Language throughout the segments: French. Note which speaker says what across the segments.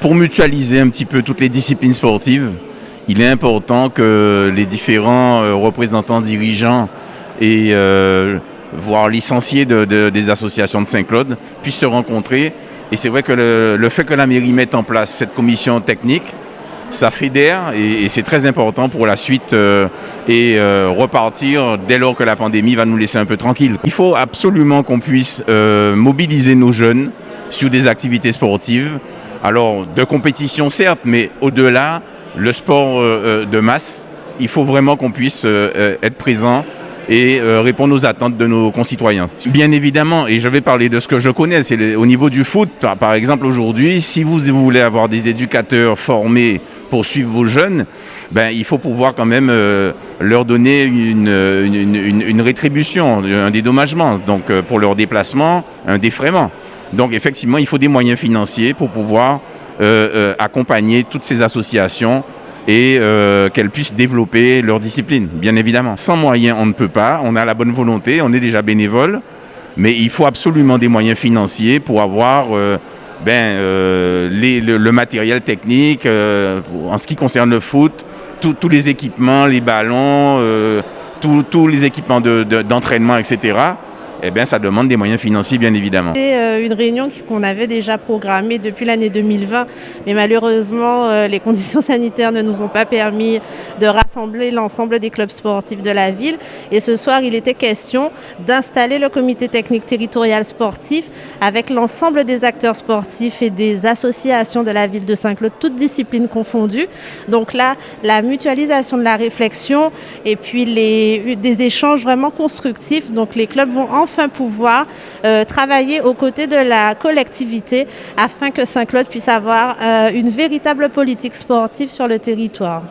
Speaker 1: Pour mutualiser un petit peu toutes les disciplines sportives, il est important que les différents représentants dirigeants et voire licenciés des associations de Saint-Claude puissent se rencontrer. Et c'est vrai que le fait que la mairie mette en place cette commission technique, ça fédère et c'est très important pour la suite et repartir dès lors que la pandémie va nous laisser un peu tranquille. Il faut absolument qu'on puisse mobiliser nos jeunes sur des activités sportives. Alors, de compétition certes, mais au-delà, le sport de masse, il faut vraiment qu'on puisse être présent et répondre aux attentes de nos concitoyens. Bien évidemment, et je vais parler de ce que je connais, c'est au niveau du foot. Par exemple, aujourd'hui, si vous voulez avoir des éducateurs formés pour suivre vos jeunes, il faut pouvoir quand même leur donner une rétribution, un dédommagement, donc pour leur déplacement, un défraiement. Donc effectivement, il faut des moyens financiers pour pouvoir accompagner toutes ces associations et qu'elles puissent développer leur discipline, bien évidemment. Sans moyens, on ne peut pas. On a la bonne volonté, on est déjà bénévole, mais il faut absolument des moyens financiers pour avoir le matériel technique en ce qui concerne le foot, tous les équipements, les ballons, tous les équipements d'entraînement, etc. Ça demande des moyens financiers, bien évidemment.
Speaker 2: C'est une réunion qu'on avait déjà programmée depuis l'année 2020, mais malheureusement, les conditions sanitaires ne nous ont pas permis de rassembler l'ensemble des clubs sportifs de la ville. Et ce soir, il était question d'installer le comité technique territorial sportif avec l'ensemble des acteurs sportifs et des associations de la ville de Saint-Claude, toutes disciplines confondues. Donc là, la mutualisation de la réflexion et puis des échanges vraiment constructifs. Donc les clubs vont enfin pouvoir travailler aux côtés de la collectivité afin que Saint-Claude puisse avoir une véritable politique sportive sur le territoire.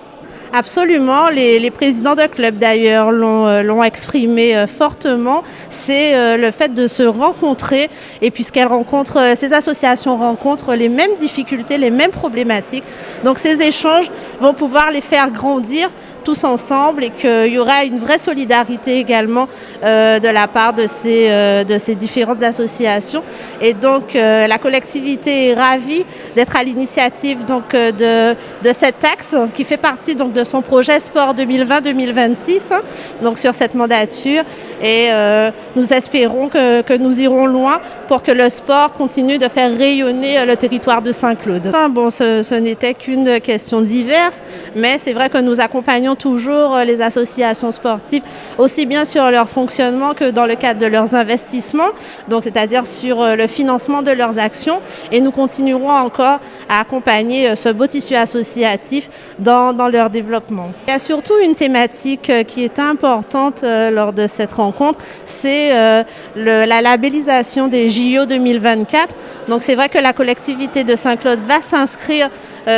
Speaker 2: Absolument, les présidents de clubs d'ailleurs l'ont exprimé fortement, c'est le fait de se rencontrer et ces associations rencontrent les mêmes difficultés, les mêmes problématiques. Donc ces échanges vont pouvoir les faire grandir tous ensemble et qu'il y aura une vraie solidarité également de la part de ces différentes associations. Et donc la collectivité est ravie d'être à l'initiative de cet axe qui fait partie donc de son projet Sport 2020-2026 donc sur cette mandature et nous espérons que nous irons loin pour que le sport continue de faire rayonner le territoire de Saint-Claude. Ce n'était qu'une question diverse, mais c'est vrai que nous accompagnons toujours les associations sportives, aussi bien sur leur fonctionnement que dans le cadre de leurs investissements, donc c'est-à-dire sur le financement de leurs actions. Et nous continuerons encore à accompagner ce beau tissu associatif dans leur développement. Il y a surtout une thématique qui est importante lors de cette rencontre, c'est la labellisation des JO 2024. Donc c'est vrai que la collectivité de Saint-Claude va s'inscrire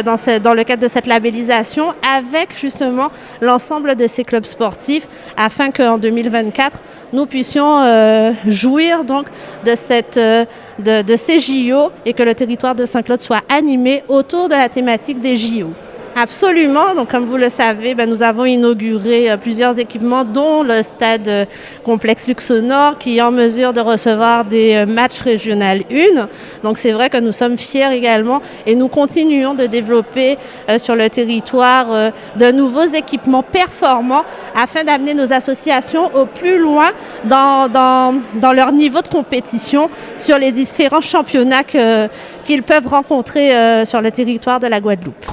Speaker 2: dans le cadre de cette labellisation avec justement l'ensemble de ces clubs sportifs afin qu'en 2024, nous puissions jouir donc de ces JO et que le territoire de Saint-Claude soit animé autour de la thématique des JO. Absolument, donc comme vous le savez, nous avons inauguré plusieurs équipements dont le stade complexe Luxonor qui est en mesure de recevoir des matchs régional 1. Donc c'est vrai que nous sommes fiers également et nous continuons de développer sur le territoire de nouveaux équipements performants afin d'amener nos associations au plus loin dans leur niveau de compétition sur les différents championnats qu'ils peuvent rencontrer sur le territoire de la Guadeloupe.